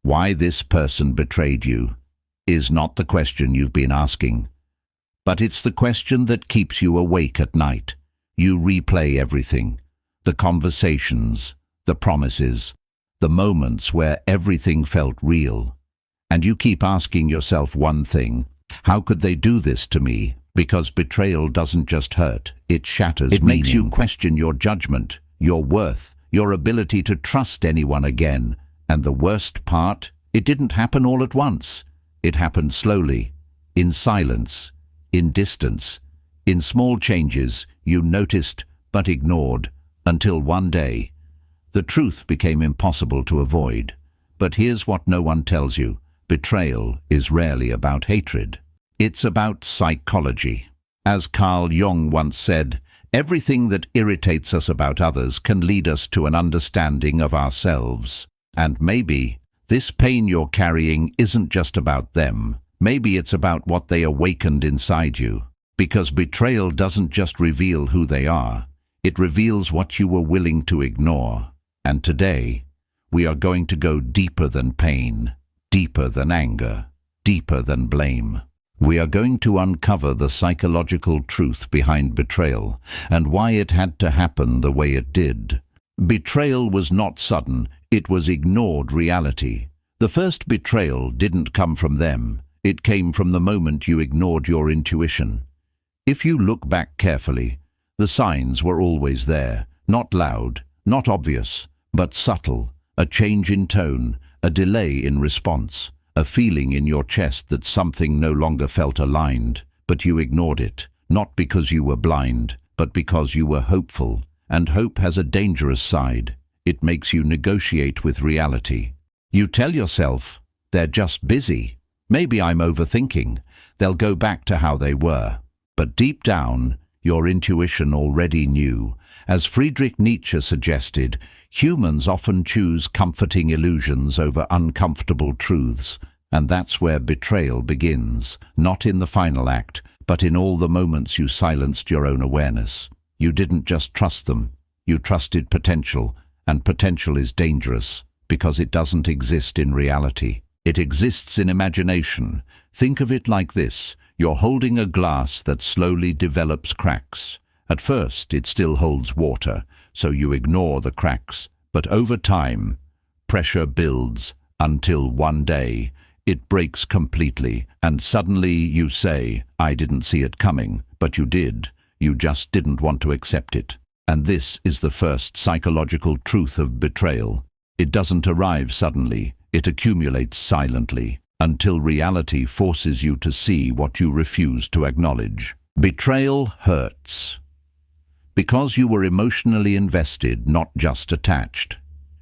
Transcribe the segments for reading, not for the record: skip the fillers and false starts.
Why this person betrayed you is not the question you've been asking, but it's the question that keeps you awake at night. You replay everything, the conversations, the promises, the moments where everything felt real. And you keep asking yourself one thing: how could they do this to me? Because betrayal doesn't just hurt, it shatters meaning. It makes you question your judgment, your worth, your ability to trust anyone again. And the worst part, it didn't happen all at once. It happened slowly, in silence, in distance, in small changes you noticed but ignored, until one day, the truth became impossible to avoid. But here's what no one tells you: betrayal is rarely about hatred. It's about psychology. As Carl Jung once said, everything that irritates us about others can lead us to an understanding of ourselves. And maybe this pain you're carrying isn't just about them. Maybe it's about what they awakened inside you. Because betrayal doesn't just reveal who they are, it reveals what you were willing to ignore. And today, we are going to go deeper than pain, deeper than anger, deeper than blame. We are going to uncover the psychological truth behind betrayal and why it had to happen the way it did. Betrayal was not sudden, it was ignored reality. The first betrayal didn't come from them, it came from the moment you ignored your intuition. If you look back carefully, the signs were always there, not loud, not obvious, but subtle. A change in tone, a delay in response, a feeling in your chest that something no longer felt aligned, but you ignored it, not because you were blind, but because you were hopeful. And hope has a dangerous side. It makes you negotiate with reality. You tell yourself, they're just busy. Maybe I'm overthinking. They'll go back to how they were. But deep down, your intuition already knew. As Friedrich Nietzsche suggested, humans often choose comforting illusions over uncomfortable truths. And that's where betrayal begins, not in the final act, but in all the moments you silenced your own awareness. You didn't just trust them, you trusted potential, and potential is dangerous because it doesn't exist in reality. It exists in imagination. Think of it like this: you're holding a glass that slowly develops cracks. At first, it still holds water, so you ignore the cracks. But over time, pressure builds until one day, it breaks completely, and suddenly you say, I didn't see it coming, but you did. You just didn't want to accept it. And this is the first psychological truth of betrayal. It doesn't arrive suddenly, it accumulates silently, until reality forces you to see what you refuse to acknowledge. Betrayal hurts because you were emotionally invested, not just attached.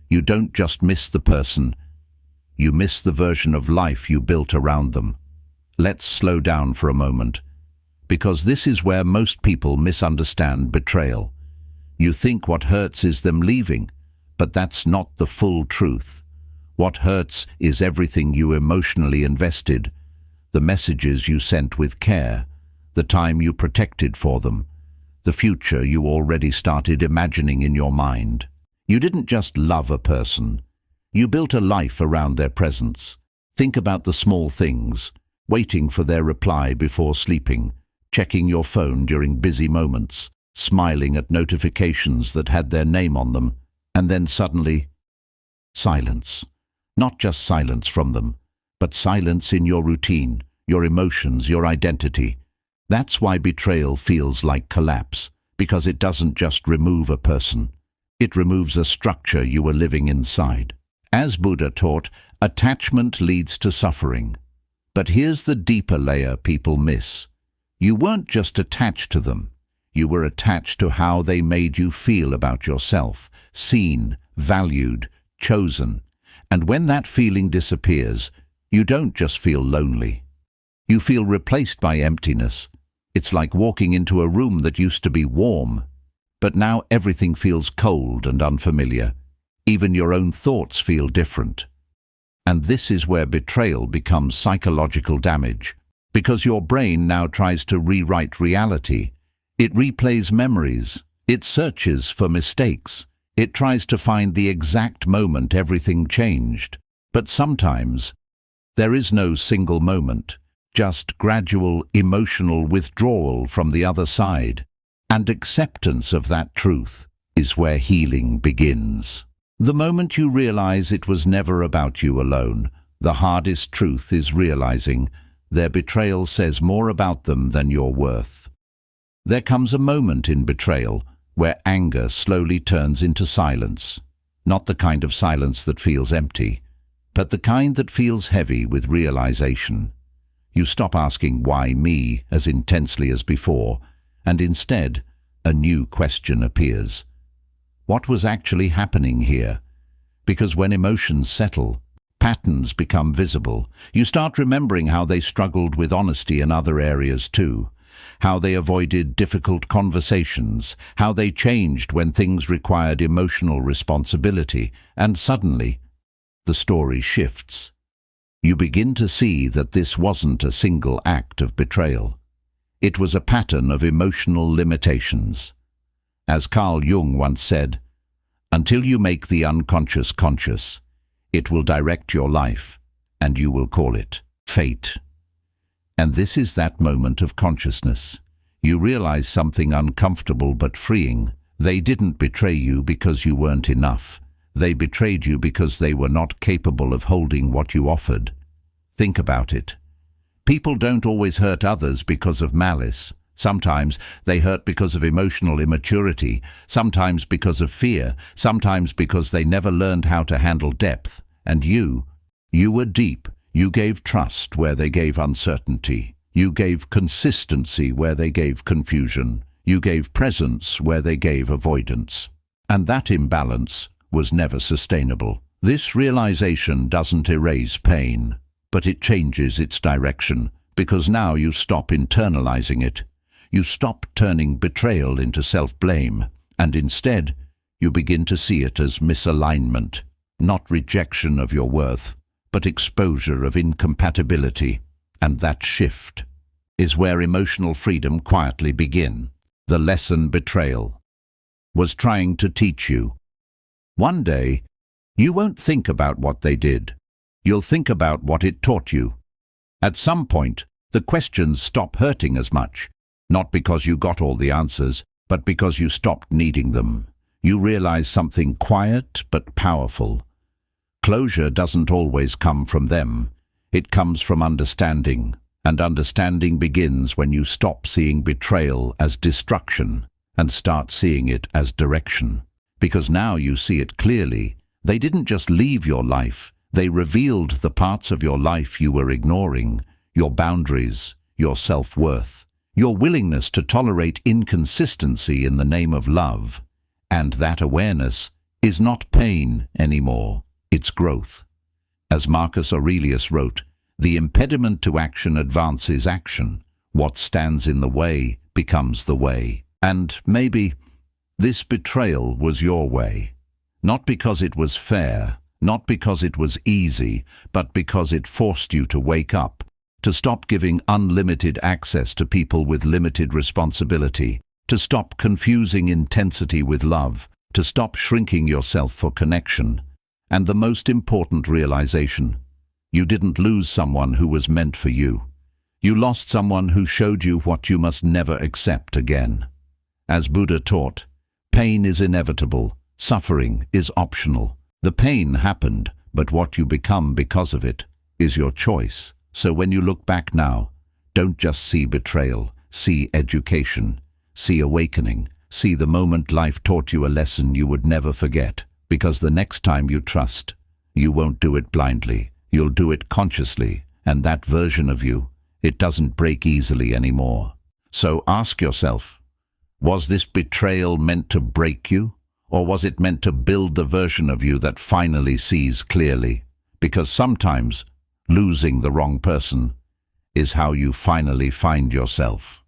You don't just miss the person, you miss the version of life you built around them. Let's slow down for a moment, because this is where most people misunderstand betrayal. You think what hurts is them leaving, but that's not the full truth. What hurts is everything you emotionally invested, the messages you sent with care, the time you protected for them, the future you already started imagining in your mind. You didn't just love a person, you built a life around their presence. Think about the small things: waiting for their reply before sleeping, checking your phone during busy moments, smiling at notifications that had their name on them, and then suddenly, silence. Not just silence from them, but silence in your routine, your emotions, your identity. That's why betrayal feels like collapse, because it doesn't just remove a person. It removes a structure you were living inside. As Buddha taught, attachment leads to suffering. But here's the deeper layer people miss. You weren't just attached to them. You were attached to how they made you feel about yourself, seen, valued, chosen. And when that feeling disappears, you don't just feel lonely. You feel replaced by emptiness. It's like walking into a room that used to be warm, but now everything feels cold and unfamiliar. Even your own thoughts feel different. And this is where betrayal becomes psychological damage, because your brain now tries to rewrite reality. It replays memories. It searches for mistakes. It tries to find the exact moment everything changed. But sometimes there is no single moment, just gradual emotional withdrawal from the other side, and acceptance of that truth is where healing begins. The moment you realize it was never about you alone, the hardest truth is realizing their betrayal says more about them than your worth. There comes a moment in betrayal where anger slowly turns into silence, not the kind of silence that feels empty, but the kind that feels heavy with realization. You stop asking why me as intensely as before, and instead a new question appears. What was actually happening here? Because when emotions settle, patterns become visible. You start remembering how they struggled with honesty in other areas too, how they avoided difficult conversations, how they changed when things required emotional responsibility, and suddenly, the story shifts. You begin to see that this wasn't a single act of betrayal. It was a pattern of emotional limitations. As Carl Jung once said, "Until you make the unconscious conscious, it will direct your life, and you will call it fate." And this is that moment of consciousness. You realize something uncomfortable but freeing. They didn't betray you because you weren't enough. They betrayed you because they were not capable of holding what you offered. Think about it. People don't always hurt others because of malice. Sometimes they hurt because of emotional immaturity, sometimes because of fear, sometimes because they never learned how to handle depth. And you were deep. You gave trust where they gave uncertainty. You gave consistency where they gave confusion. You gave presence where they gave avoidance. And that imbalance was never sustainable. This realization doesn't erase pain, but it changes its direction, because now you stop internalizing it. You stop turning betrayal into self-blame, and instead, you begin to see it as misalignment, not rejection of your worth, but exposure of incompatibility. And that shift is where emotional freedom quietly begins. The lesson betrayal was trying to teach you. One day, you won't think about what they did. You'll think about what it taught you. At some point, the questions stop hurting as much, not because you got all the answers, but because you stopped needing them. You realize something quiet but powerful. Closure doesn't always come from them. It comes from understanding, and understanding begins when you stop seeing betrayal as destruction and start seeing it as direction. Because now you see it clearly. They didn't just leave your life. They revealed the parts of your life you were ignoring, your boundaries, your self-worth, your willingness to tolerate inconsistency in the name of love. And that awareness is not pain anymore, it's growth. As Marcus Aurelius wrote, the impediment to action advances action. What stands in the way becomes the way. And maybe this betrayal was your way. Not because it was fair, not because it was easy, but because it forced you to wake up, to stop giving unlimited access to people with limited responsibility, to stop confusing intensity with love, to stop shrinking yourself for connection. And the most important realization, you didn't lose someone who was meant for you. You lost someone who showed you what you must never accept again. As Buddha taught, pain is inevitable, suffering is optional. The pain happened, but what you become because of it is your choice. So when you look back now, don't just see betrayal, see education, see awakening, see the moment life taught you a lesson you would never forget. Because the next time you trust, you won't do it blindly, you'll do it consciously, and that version of you, it doesn't break easily anymore. So ask yourself, was this betrayal meant to break you? Or was it meant to build the version of you that finally sees clearly? Because sometimes losing the wrong person is how you finally find yourself.